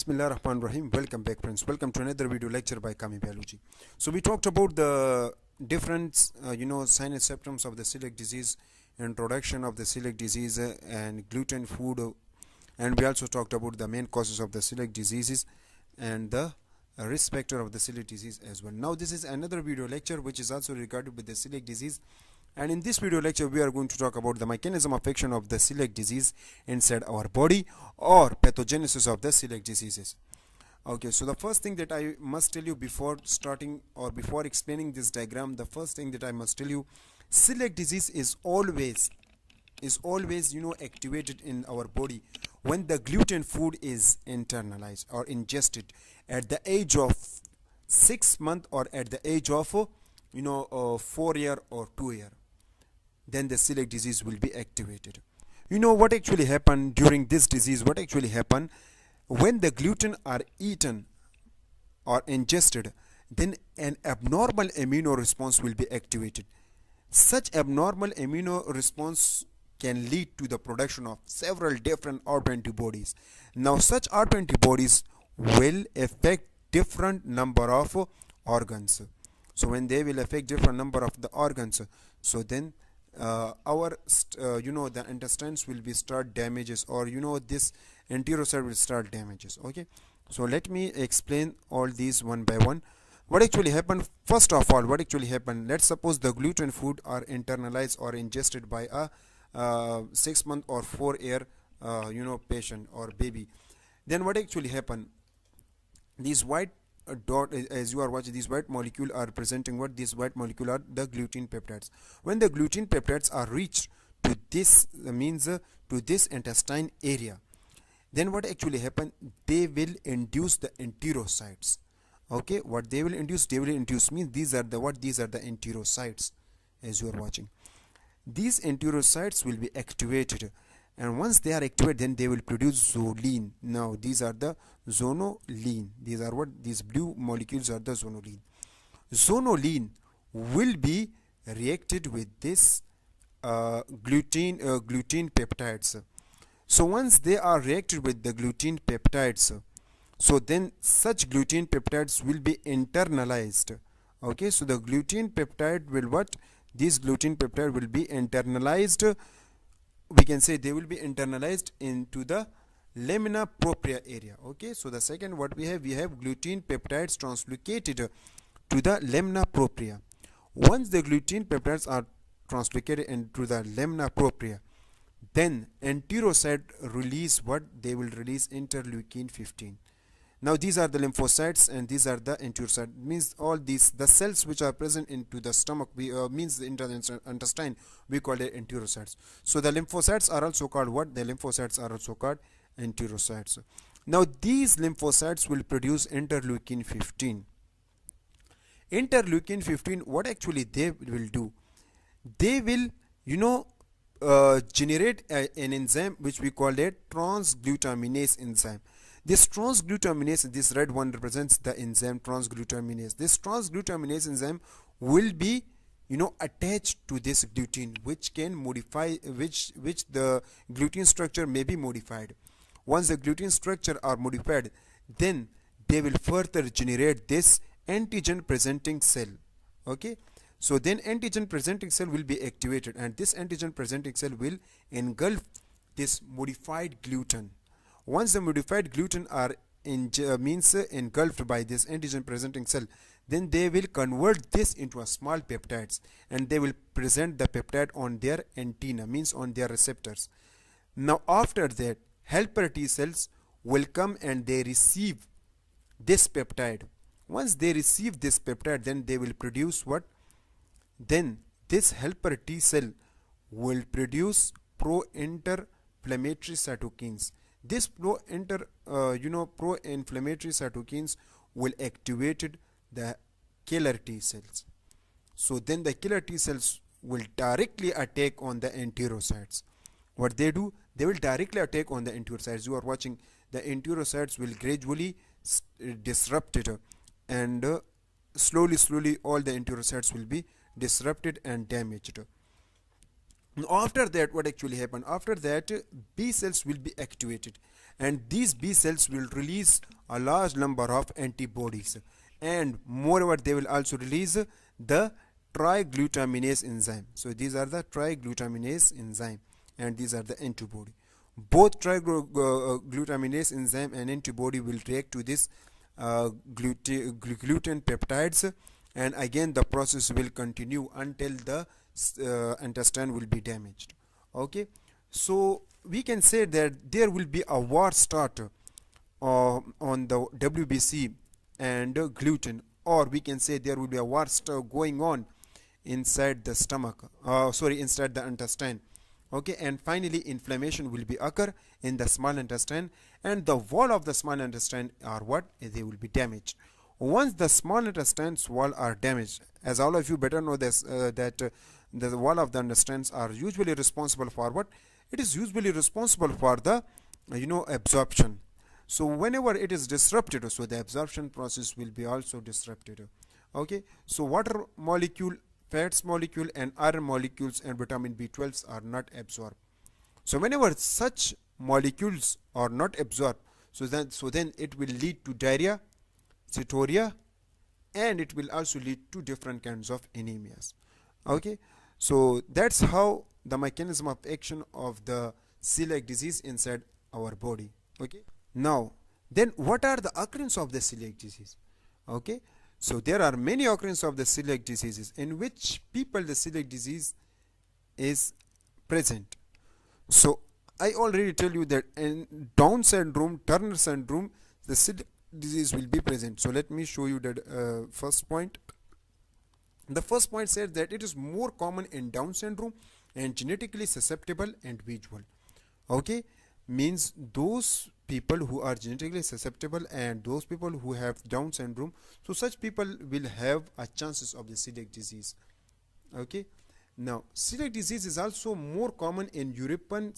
Bismillah Rahman Rahim. Welcome back, friends. Welcome to another video lecture by Kame Biology. So we talked about the different signs and symptoms of the celiac disease, introduction of the celiac disease, and gluten food, and we also talked about the main causes of the celiac diseases and the risk factor of the celiac disease as well. Now this is another video lecture which is also regarded with the celiac disease, and in this video lecture we are going to talk about the mechanism of action of the celiac disease inside our body or pathogenesis of the celiac diseases. Okay, so the first thing that I must tell you before starting or before explaining this diagram, the first thing that I must tell you, celiac disease is always activated in our body when the gluten food is internalized or ingested at the age of 6 months or at the age of 4 year or 2 year. Then the celiac disease will be activated. You know what actually happen during this disease? What actually happen when the gluten are eaten or ingested? Then an abnormal immuno response will be activated. Such abnormal immuno response can lead to the production of several different autoantibodies. Now such autoantibodies will affect different number of organs. So when they will affect different number of the organs, so then the intestines will be start damages, or this enterocyte will start damages. Okay, so let me explain all these one by one. What actually happened? First of all, what actually happened, let's suppose the gluten food are internalized or ingested by a 6 month or 4 year patient or baby. Then what actually happened, these white dot, as you are watching, these white molecule are presenting what? These white molecule are the gluten peptides. When the gluten peptides are reached to this to this intestine area, then what actually happen, they will induce the enterocytes. Okay, what they will induce means these are the enterocytes, as you are watching. These enterocytes will be activated, and once they are activated, then they will produce zoline. Now these are the zonulin. These are what? These blue molecules are the zonulin. Zonulin will be reacted with this gluten peptides. So once they are reacted with the gluten peptides, so then such gluten peptides will be internalized. Okay, so the gluten peptide will what? This gluten peptide will be internalized. We can say they will be internalized into the lamina propria area. Okay, so the second what we have gluten peptides translocated to the lamina propria. Once the gluten peptides are translocated into the lamina propria, then enterocyte release what? They will release interleukin 15. Now these are the lymphocytes and these are the enterocytes. Means all these, the cells which are present into the stomach, means the intestine, we call it enterocytes. So the lymphocytes are also called what? The lymphocytes are also called enterocytes. Now these lymphocytes will produce interleukin 15. Interleukin 15, what actually they will do? They will generate an enzyme which we call it transglutaminase enzyme. This transglutaminase, this red one represents the enzyme transglutaminase. This transglutaminase enzyme will be attached to this gluten, which can modify, which the gluten structure may be modified. Once the gluten structure are modified, then they will further generate this antigen presenting cell. Okay, so then antigen presenting cell will be activated, and this antigen presenting cell will engulf this modified gluten. Once the modified gluten are engulfed by this antigen presenting cell, then they will convert this into a small peptides, and they will present the peptide on their antenna, means on their receptors. Now after that, helper T cells will come and they receive this peptide. Once they receive this peptide, then they will produce what? Then this helper T cell will produce pro-inflammatory cytokines. This pro-inflammatory cytokines will activate the killer T cells. So then the killer T cells will directly attack on the enterocytes. What they do? They will directly attack on the enterocytes. You are watching, the enterocytes will gradually disrupt it, and slowly all the enterocytes will be disrupted and damaged. After that, what actually happened? After that, B cells will be activated, and these B cells will release a large number of antibodies, and moreover they will also release the triglutaminase enzyme. So these are the triglutaminase enzyme and these are the antibody. Both triglutaminase enzyme and antibody will react to this gluten peptides, and again the process will continue until the intestine will be damaged. Okay, so we can say that there will be a war start on the WBC and gluten, or we can say there will be a war going on inside the stomach, inside the intestine. Okay, and finally inflammation will be occur in the small intestine, and the wall of the small intestine are what? They will be damaged. Once the small intestine's wall are damaged, as all of you better know this, that the wall of the intestines are usually responsible for what? It is usually responsible for the absorption. So whenever it is disrupted, so the absorption process will be also disrupted. Okay, so water molecule, fats molecule and iron molecules and vitamin B12s are not absorbed. So whenever such molecules are not absorbed, so then it will lead to diarrhea, steatorrhea, and it will also lead to different kinds of anemias. Okay, so that's how the mechanism of action of the celiac disease inside our body. Okay, now then what are the occurrence of the celiac disease? Okay, so there are many occurrences of the celiac diseases in which people the celiac disease is present. So I already tell you that in Down syndrome, Turner syndrome, the celiac disease will be present. So let me show you that first point. The first point says that it is more common in Down syndrome and genetically susceptible and visual. Okay, means those people who are genetically susceptible and those people who have Down syndrome, so such people will have a chances of the celiac disease. Okay, now celiac disease is also more common in European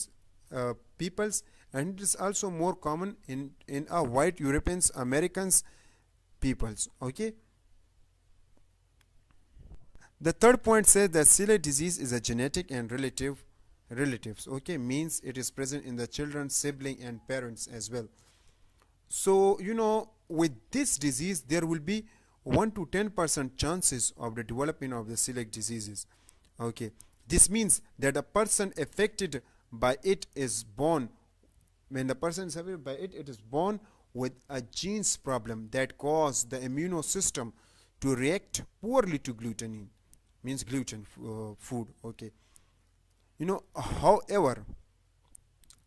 peoples, and it is also more common in white Europeans, Americans peoples. Okay, the third point says that celiac disease is a genetic and relatives. Okay, means it is present in the children, sibling and parents as well. So with this disease there will be 1 to 10% chances of the development of the celiac diseases. Okay, this means that a person affected by it is born, when the person is affected by it, it is born with a genes problem that cause the immune system to react poorly to gluten, means gluten food. Okay, however,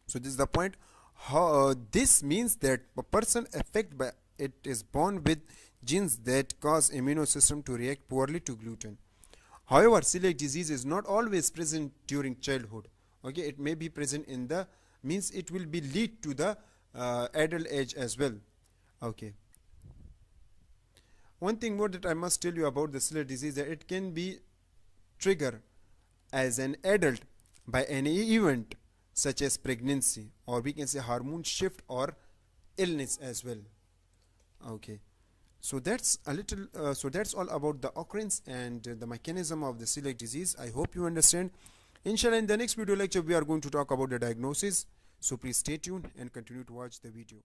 so this is the point, how this means that a person affected by it is born with genes that cause immune system to react poorly to gluten. However, celiac disease is not always present during childhood. Okay, it may be present in the, means it will be lead to the adult age as well. Okay, one thing more that I must tell you about the celiac disease, that it can be triggered as an adult by any event such as pregnancy, or we can say hormone shift or illness as well. Okay, so that's a little so that's all about the occurrence and the mechanism of the celiac disease. I hope you understand. Inshallah, in the next video lecture we are going to talk about the diagnosis, so please stay tuned and continue to watch the video.